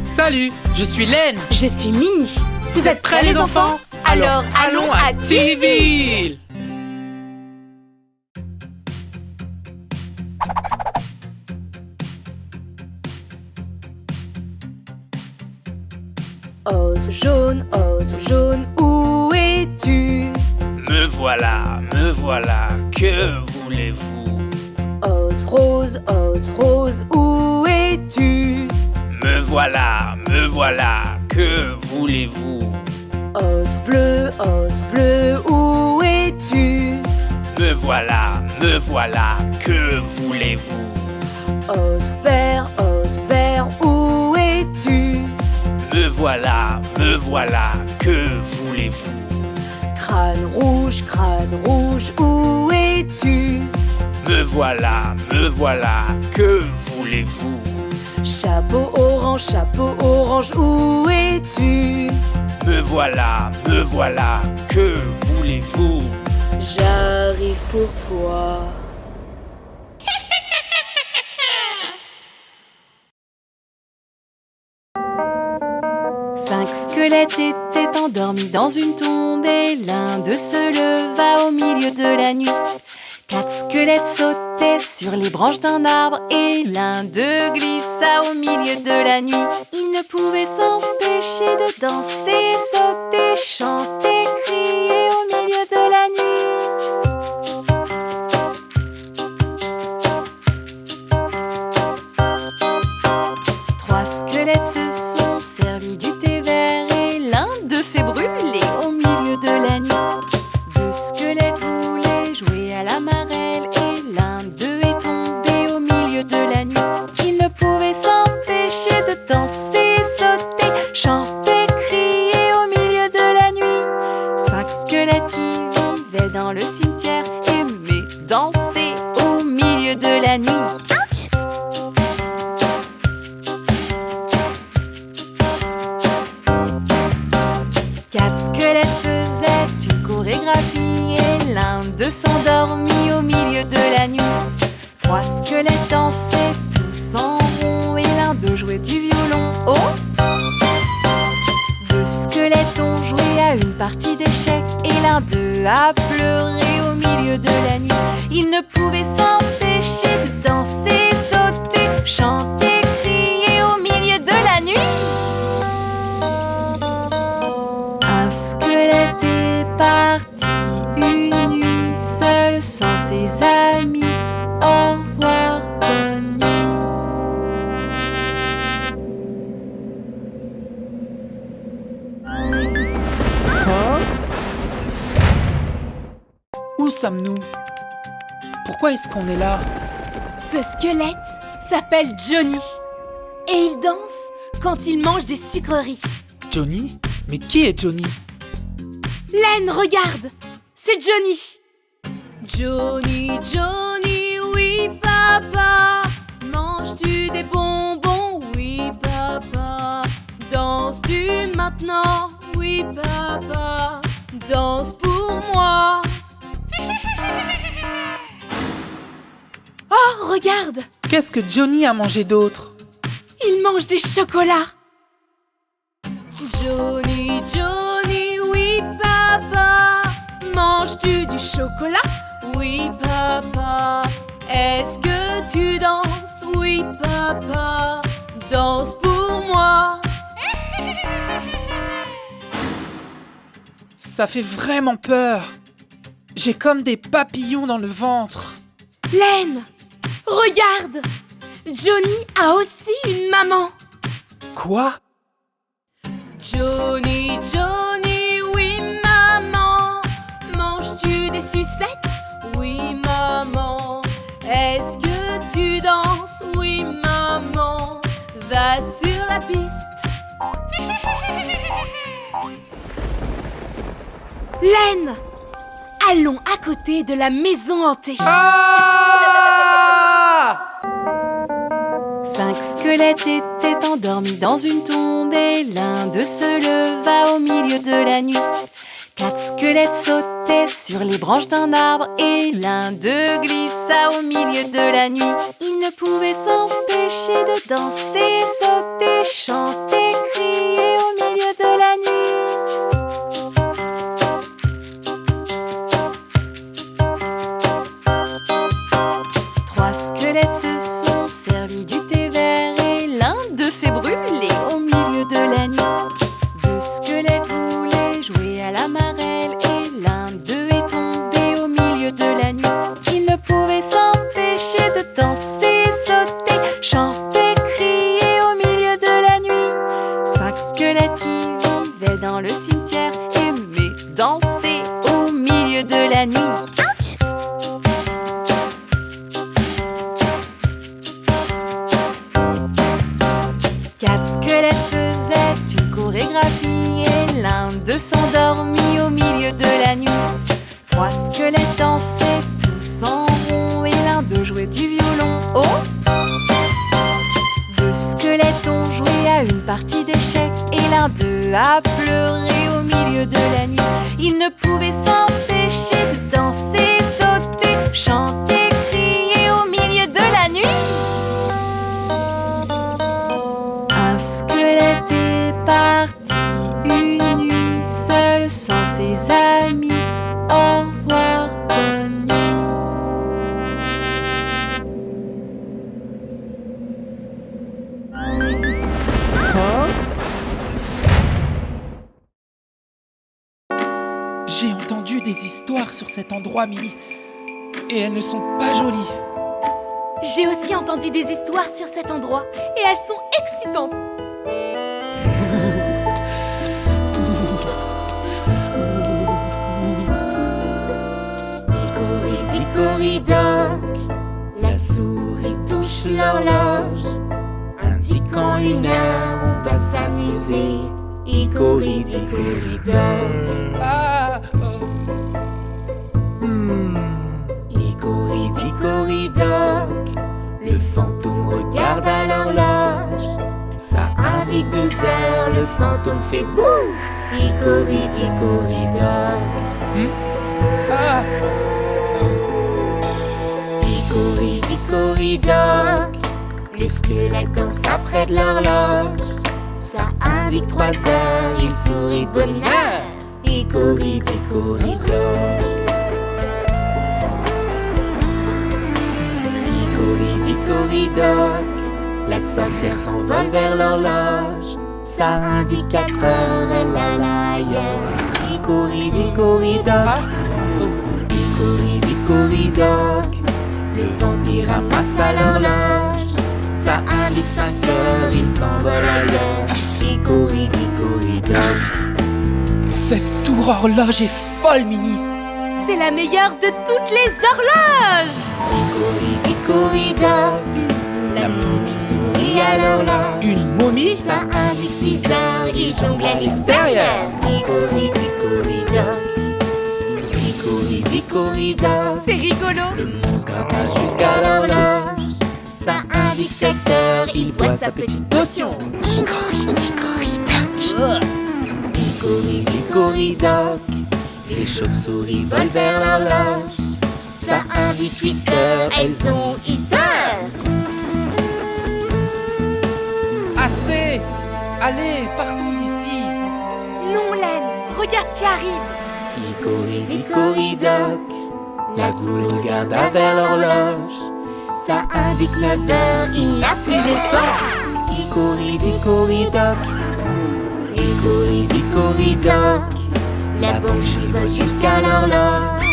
Salut, je suis Len. Je suis Minnie. Vous êtes prêts les enfants? Alors allons à Tiville. Os jaune, où es-tu? Me voilà, que voulez-vous? Os rose, où es-tu? Me voilà, que voulez-vous? Os bleu, où es-tu? Me voilà, que voulez-vous? Os vert, où es-tu? Me voilà, que voulez-vous? Crâne rouge, où es-tu? Me voilà, que voulez-vous? Chapeau orange, où es-tu? Me voilà, que voulez-vous? J'arrive pour toi. Cinq squelettes étaient endormis dans une tombe et l'un d'eux se leva au milieu de la nuit. Quatre squelettes sautaient sur les branches d'un arbre et l'un d'eux glissa au milieu de la nuit. Ils ne pouvaient s'empêcher de danser, sauter, chanter, crier au milieu de la nuit. Trois squelettes se sont servis du thé vert et l'un d'eux s'est brûlé au milieu de la nuit. Deux squelettes voulaient jouer à la marelle et l'un d'eux est tombé au milieu de la nuit. Ils ne pouvaient s'empêcher de danser, sauter, chanter, crier au milieu de la nuit. Cinq squelettes qui vivaient dans le cimetière aimaient danser au milieu de la nuit. Quatre squelettes faisaient une chorégraphie et l'un d'eux s'endormit au milieu de la nuit. Trois squelettes dansaient tous en rond et l'un d'eux jouait du violon. Oh! Deux squelettes ont joué à une partie d'échecs et l'un d'eux a pleuré au milieu de la nuit. Ils ne pouvaient s'empêcher de danser, sauter, chanter, crier au milieu de la nuit. Un squelette est parti une nuit seul sans ses amis. Au revoir, bonne nuit. Où sommes-nous? Pourquoi est-ce qu'on est là? Ce squelette s'appelle Johnny et il danse quand il mange des sucreries. Johnny? Mais qui est Johnny? Len, regarde, c'est Johnny. Johnny, oui papa. Manges-tu des bonbons? Oui papa. Danses-tu maintenant? Oui papa. Danse pour moi. Oh, regarde, Qu'est-ce que Johnny a mangé d'autre? il mange des chocolats. Johnny, oui papa. Manges-tu du chocolat? Oui papa. Est-ce que tu danses? Oui papa. Danse pour moi. Ça fait vraiment peur. J'ai comme des papillons dans le ventre. Len, regarde, Johnny a aussi une maman. Quoi? Johnny, oui maman. Manges-tu des sucettes? Oui maman. Est-ce que tu danses? Oui maman. Va sur la piste. Len, allons à côté de la maison hantée. Cinq squelettes étaient endormis dans une tombe et l'un d'eux se leva au milieu de la nuit. Quatre squelettes sautaient sur les branches d'un arbre et l'un d'eux glissa au milieu de la nuit. Ils ne pouvaient s'empêcher de danser, sauter, chanter, squelette qui vivait dans le cimetière aimait danser au milieu de la nuit. Quatre squelettes faisaient une chorégraphie et l'un d'eux s'endormit au milieu de la nuit. Trois squelettes dansaient tous en rond et l'un d'eux jouait du violon. Oh! Deux squelettes ont joué à une partie d'échecs et l'un d'eux a pleuré au milieu de la nuit. Ils ne pouvaient s'empêcher de danser, sauter, chanter, crier au milieu de la nuit. Un squelette est parti une nuit seul sans ses amis. Au revoir, bonne nuit. J'ai entendu des histoires sur cet endroit, Milly. Et elles ne sont pas jolies. J'ai aussi entendu des histoires sur cet endroit et elles sont excitantes. Hickory-dickory-dock, la souris touche l'horloge, indiquant une heure, on va s'amuser. Hickory-dickory-dock, Ah, Hickory-dickory-dock, le fantôme regarde à l'horloge, ça indique 2 heures, le fantôme fait bouh. Hickory-dickory-dock, ah, Hickory-dickory-dock, le squelette danse après de l'horloge, ça indique 3 heures, il sourit de bonheur. Hickory-dickory-dock, Hickory-dickory-dock, la sorcière s'envole vers l'horloge, ça indique 4 heures, elle alla ailleurs. Hickory-dickory-dock, Hickory-dickory-dock, le vampire ramasse à l'horloge, ça indique 5 heures, il s'envole ailleurs. Hickory-dickory-dock, cette tour horloge est folle, Milly. C'est la meilleure de toutes les horloges. Hickory-dickory-dock, la momie sourit à l'horloge, Une momie? ça indique 6 heures, il jongle à l'extérieur. Hickory-dickory-dock, Hickory-dickory-dock, C'est rigolo. le monstre grimpe jusqu'à l'horloge, ça indique 7 heures, il boit sa petite potion. Hickory-dickory-dock, Hickory-dickory-dock, les chauves-souris volent vers l'horloge, ça indique 8 heures, elles ont 8 heures. Assez! Allez, partons d'ici. Non, Len, regarde qui arrive. Hickory-dickory-dock, la goule regarde vers l'horloge, ça indique 9 heures, il n'a plus de temps. Hickory-dickory-dock, Hickory-dickory-dock, la banshee vole jusqu'à l'horloge,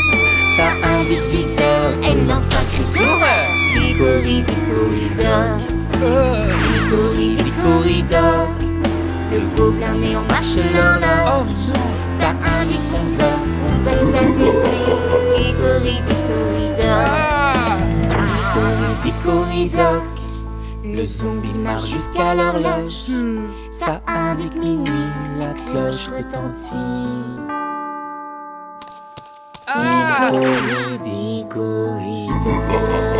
ça indique 10 heures, elle lance un cri d'horreur. Hickory-dickory-dock, Hickory-dickory-dock, le gobelin met en marche l'horloge, Oh non! ça indique 11 heures, on va s'amuser. Hickory-dickory-dock, Ah! Hickory-dickory-dock, le zombie marche jusqu'à l'horloge, ça indique minuit, la cloche retentit. Ah! Hickory-dickory-dock.